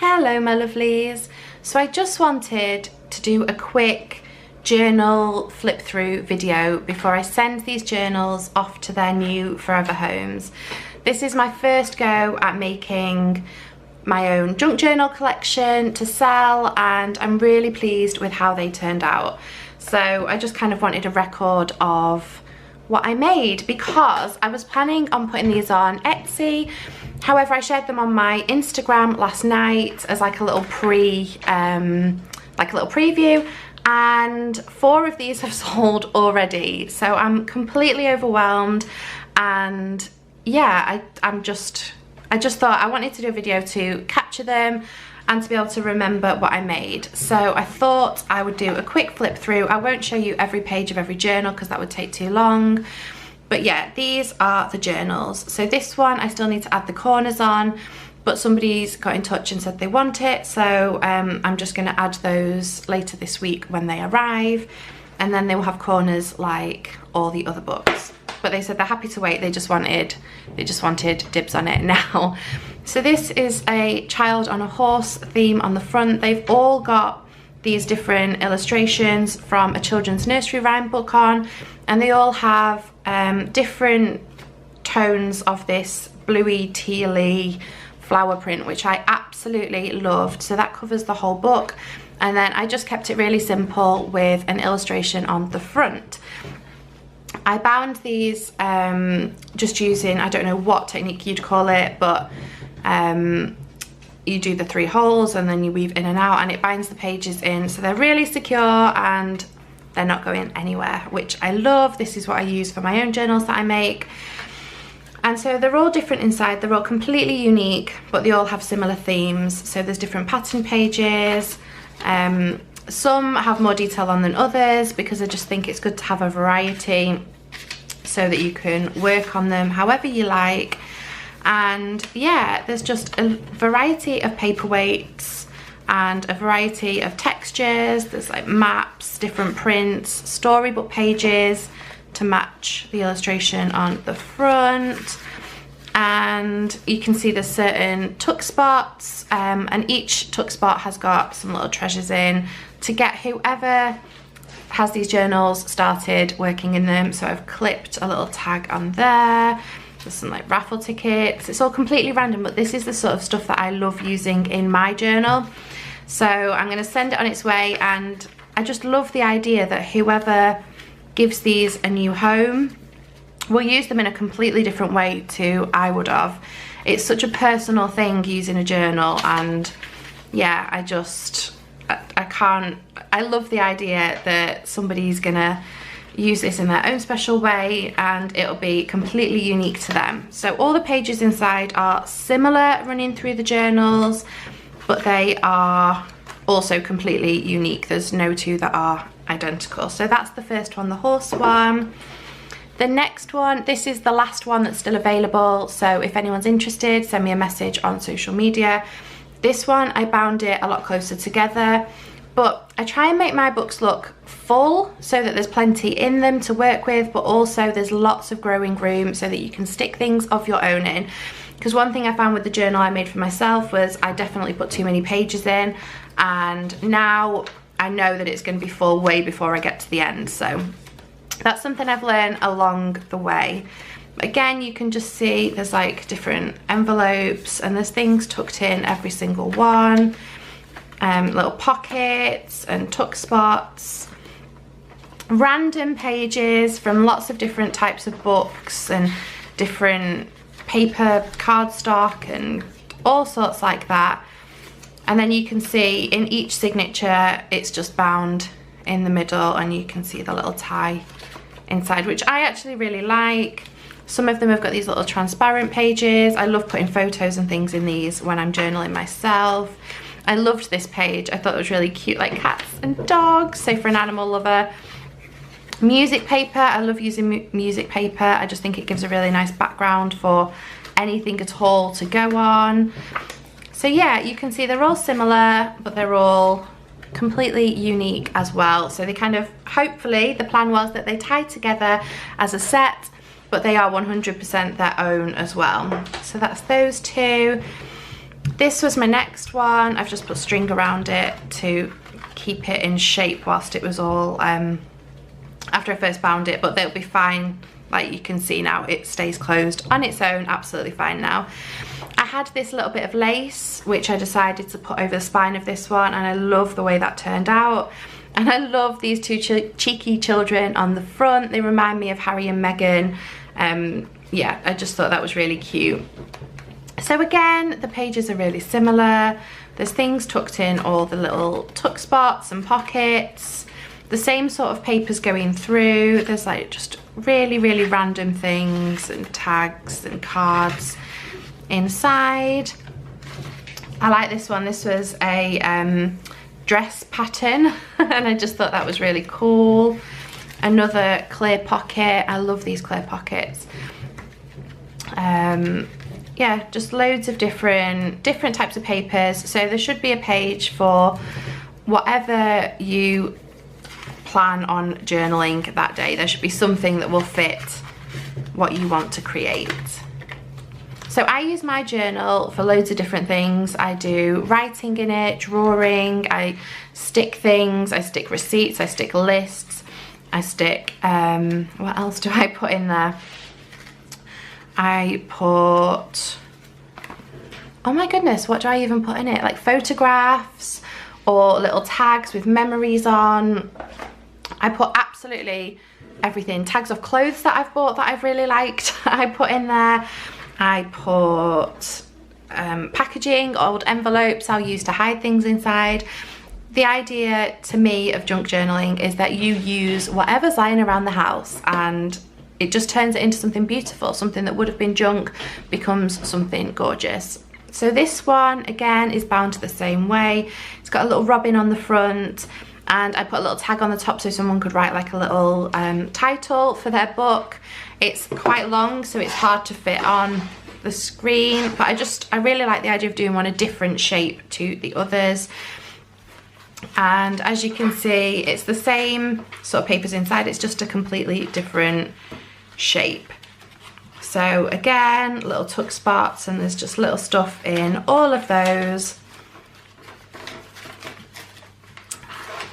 Hello my lovelies. So I just wanted to do a quick journal flip through video before I send these journals off to their new forever homes. This is my first go at making my own junk journal collection to sell, and I'm really pleased with how they turned out. So I just kind of wanted a record of what I made because I was planning on putting these on Etsy. However, I shared them on my Instagram last night as like a little preview, and 4 of these have sold already. So I'm completely overwhelmed, and yeah, I just thought I wanted to do a video to capture them and to be able to remember what I made. So I thought I would do a quick flip through. I won't show you every page of every journal because that would take too long. But yeah, these are the journals. So this one, I still need to add the corners on, but somebody's got in touch and said they want it. So I'm just gonna add those later this week when they arrive. And then they will have corners like all the other books. But they said they're happy to wait, they just wanted dibs on it now. So this is a child on a horse theme on the front. They've all got these different illustrations from a children's nursery rhyme book on, and they all have different tones of this bluey tealy flower print, which I absolutely loved. So that covers the whole book, and then I just kept it really simple with an illustration on the front. I bound these just using, I don't know what technique you'd call it, but you do the 3 holes and then you weave in and out, and it binds the pages in, so they're really secure and they're not going anywhere, which I love. This is what I use for my own journals that I make. And so they're all different inside, they're all completely unique, but they all have similar themes. So there's different pattern pages. Some have more detail on than others because I just think it's good to have a variety so that you can work on them however you like. And yeah, there's just a variety of paperweights and a variety of textures. There's like maps, different prints, storybook pages to match the illustration on the front. And you can see there's certain tuck spots, and each tuck spot has got some little treasures in to get whoever has these journals started working in them. So I've clipped a little tag on there. There's some like raffle tickets. It's all completely random, but this is the sort of stuff that I love using in my journal. So I'm going to send it on its way, and I just love the idea that whoever gives these a new home will use them in a completely different way to I would have. It's such a personal thing using a journal, and yeah, I love the idea that somebody's gonna use this in their own special way and it'll be completely unique to them. So all the pages inside are similar running through the journals, but they are also completely unique. There's no 2 that are identical. So that's the first one, the horse one. The next one, this is the last one that's still available, so if anyone's interested, send me a message on social media. This one, I bound it a lot closer together, but I try and make my books look full so that there's plenty in them to work with, but also there's lots of growing room so that you can stick things of your own in. Because one thing I found with the journal I made for myself was I definitely put too many pages in, and now I know that it's going to be full way before I get to the end. So that's something I've learned along the way. Again, you can just see there's like different envelopes and there's things tucked in every single one. Little pockets and tuck spots. Random pages from lots of different types of books and different paper cardstock and all sorts like that. And then you can see in each signature it's just bound in the middle, and you can see the little tie inside, which I actually really like. Some of them have got these little transparent pages. I love putting photos and things in these when I'm journaling myself. I loved this page. I thought it was really cute, like cats and dogs, so for an animal lover. Music paper, I love using music paper. I just think it gives a really nice background for anything at all to go on. So yeah, you can see they're all similar, but they're all completely unique as well. So they kind of, hopefully the plan was that they tie together as a set, but they are 100% their own as well. So that's those 2. This was my next one. I've just put string around it to keep it in shape whilst it was all, after I first bound it, but they'll be fine. Like you can see now, it stays closed on its own, absolutely fine now. I had this little bit of lace, which I decided to put over the spine of this one, and I love the way that turned out. And I love these two cheeky children on the front. They remind me of Harry and Meghan. Yeah, I just thought that was really cute. So again, the pages are really similar. There's things tucked in all the little tuck spots and pockets. The same sort of papers going through. There's like just really, really random things and tags and cards inside. I like this one. This was a dress pattern and I just thought that was really cool. Another clear pocket. I love these clear pockets. Yeah, just loads of different types of papers. So there should be a page for whatever you plan on journaling that day. There should be something that will fit what you want to create. So I use my journal for loads of different things. I do writing in it, drawing, I stick things, I stick receipts, I stick lists, I stick, what else do I put in there? I put, oh my goodness, what do I even put in it? Like photographs or little tags with memories on. I put absolutely everything. Tags of clothes that I've bought that I've really liked, I put in there. I put packaging, old envelopes I'll use to hide things inside. The idea to me of junk journaling is that you use whatever's lying around the house and it just turns it into something beautiful. Something that would have been junk becomes something gorgeous. So this one again is bound the same way. It's got a little robin on the front and I put a little tag on the top so someone could write like a little title for their book. It's quite long so it's hard to fit on the screen, but I really like the idea of doing one a different shape to the others. And as you can see, it's the same sort of papers inside, it's just a completely different shape. So again, little tuck spots and there's just little stuff in all of those.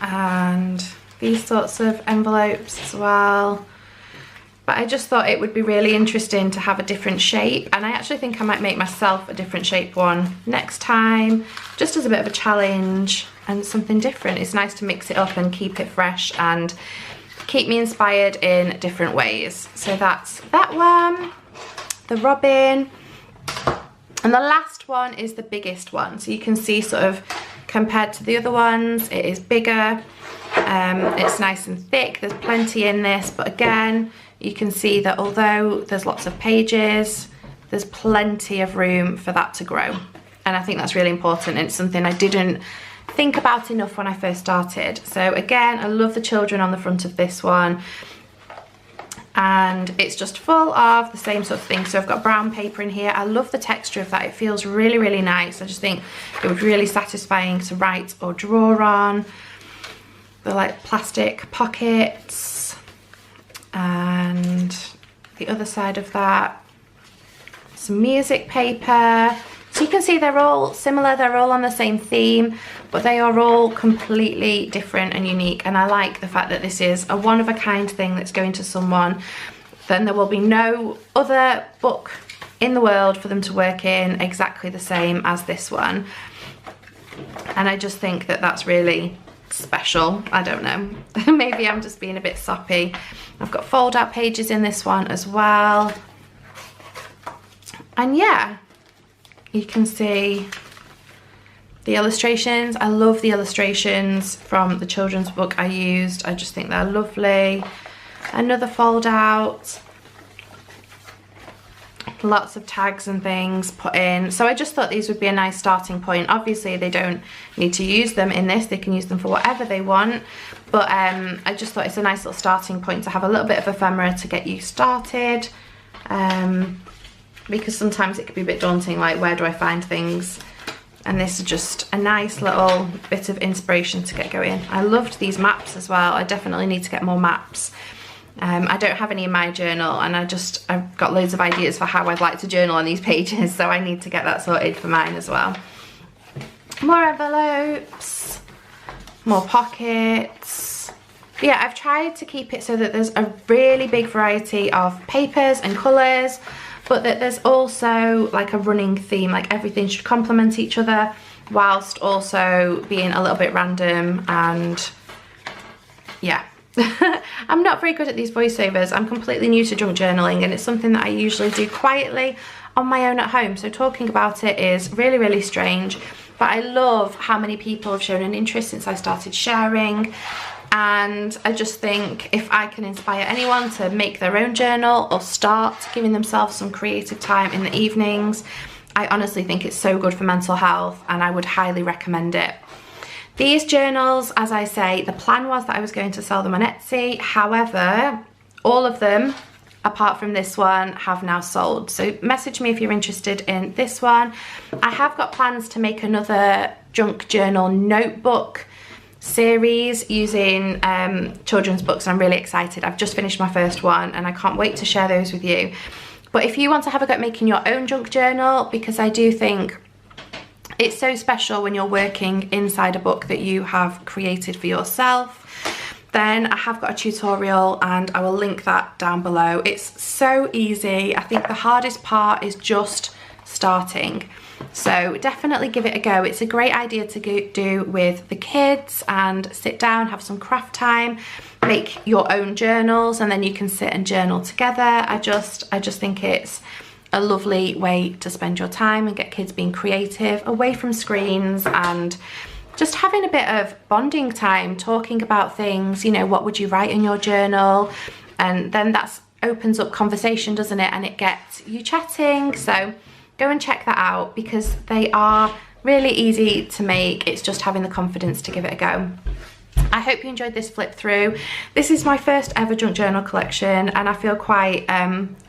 And these sorts of envelopes as well. But I just thought it would be really interesting to have a different shape, and I actually think I might make myself a different shape one next time, just as a bit of a challenge and something different. It's nice to mix it up and keep it fresh and keep me inspired in different ways. So that's that one, the robin. And the last one is the biggest one. So you can see sort of compared to the other ones, it is bigger. It's nice and thick, there's plenty in this, but again, you can see that although there's lots of pages, there's plenty of room for that to grow. And I think that's really important, and it's something I didn't think about enough when I first started. So again, I love the children on the front of this one. And it's just full of the same sort of thing. So I've got brown paper in here. I love the texture of that. It feels really, really nice. I just think it would be really satisfying to write or draw on. They're like plastic pockets. And the other side of that, some music paper. So you can see they're all similar, they're all on the same theme, but they are all completely different and unique. And I like the fact that this is a one-of-a-kind thing that's going to someone. Then there will be no other book in the world for them to work in exactly the same as this one. And I just think that that's really special. I don't know. Maybe I'm just being a bit soppy. I've got fold-out pages in this one as well. And yeah, you can see the illustrations. I love the illustrations from the children's book I used. I just think they're lovely. Another fold out. Lots of tags and things put in. So I just thought these would be a nice starting point. Obviously they don't need to use them in this. They can use them for whatever they want. But I just thought it's a nice little starting point to have a little bit of ephemera to get you started. Because sometimes it can be a bit daunting, like where do I find things? And this is just a nice little bit of inspiration to get going. I loved these maps as well. I definitely need to get more maps. I don't have any in my journal, and I've got loads of ideas for how I'd like to journal on these pages, so I need to get that sorted for mine as well. more envelopes, more pockets. Yeah, I've tried to keep it so that there's a really big variety of papers and colours, but that there's also like a running theme, like everything should complement each other whilst also being a little bit random. And yeah. I'm not very good at these voiceovers. I'm completely new to junk journaling, and it's something that I usually do quietly on my own at home, so talking about it is really, really strange. But I love how many people have shown an interest since I started sharing, and I just think if I can inspire anyone to make their own journal or start giving themselves some creative time in the evenings, I honestly think it's so good for mental health, and I would highly recommend it. These journals, as I say, the plan was that I was going to sell them on Etsy. However, all of them, apart from this one, have now sold. So message me if you're interested in this one. I have got plans to make another junk journal notebook series using children's books. I'm really excited. I've just finished my first one and I can't wait to share those with you. But if you want to have a go at making your own junk journal, because I do think it's so special when you're working inside a book that you have created for yourself, then I have got a tutorial and I will link that down below. It's so easy. I think the hardest part is just starting. So definitely give it a go. It's a great idea to do with the kids and sit down, have some craft time, make your own journals, and then you can sit and journal together. I just think it's a lovely way to spend your time and get kids being creative away from screens, and just having a bit of bonding time, talking about things, you know, what would you write in your journal? And then that opens up conversation, doesn't it? And it gets you chatting. So go and check that out because they are really easy to make. It's just having the confidence to give it a go. I hope you enjoyed this flip through. This is my first ever junk journal collection and I feel quite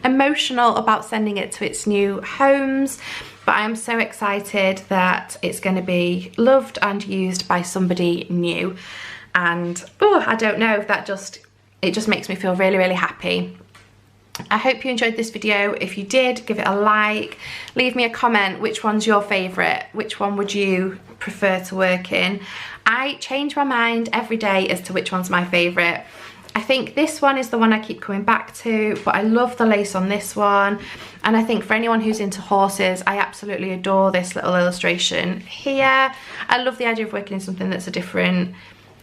emotional about sending it to its new homes, but I am so excited that it's going to be loved and used by somebody new. And oh, I don't know, it just makes me feel really, really happy. I hope you enjoyed this video. If you did, give it a like, leave me a comment, which one's your favourite, which one would you prefer to work in. I change my mind every day as to which one's my favourite. I think this one is the one I keep coming back to, but I love the lace on this one. And I think for anyone who's into horses, I absolutely adore this little illustration here. I love the idea of working in something that's a different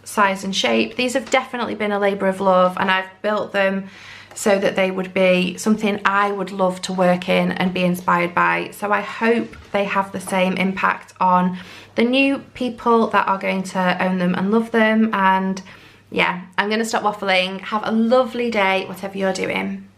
size and shape. These have definitely been a labour of love, and I've built them so that they would be something I would love to work in and be inspired by. So I hope they have the same impact on the new people that are going to own them and love them. And yeah, I'm going to stop waffling. Have a lovely day, whatever you're doing.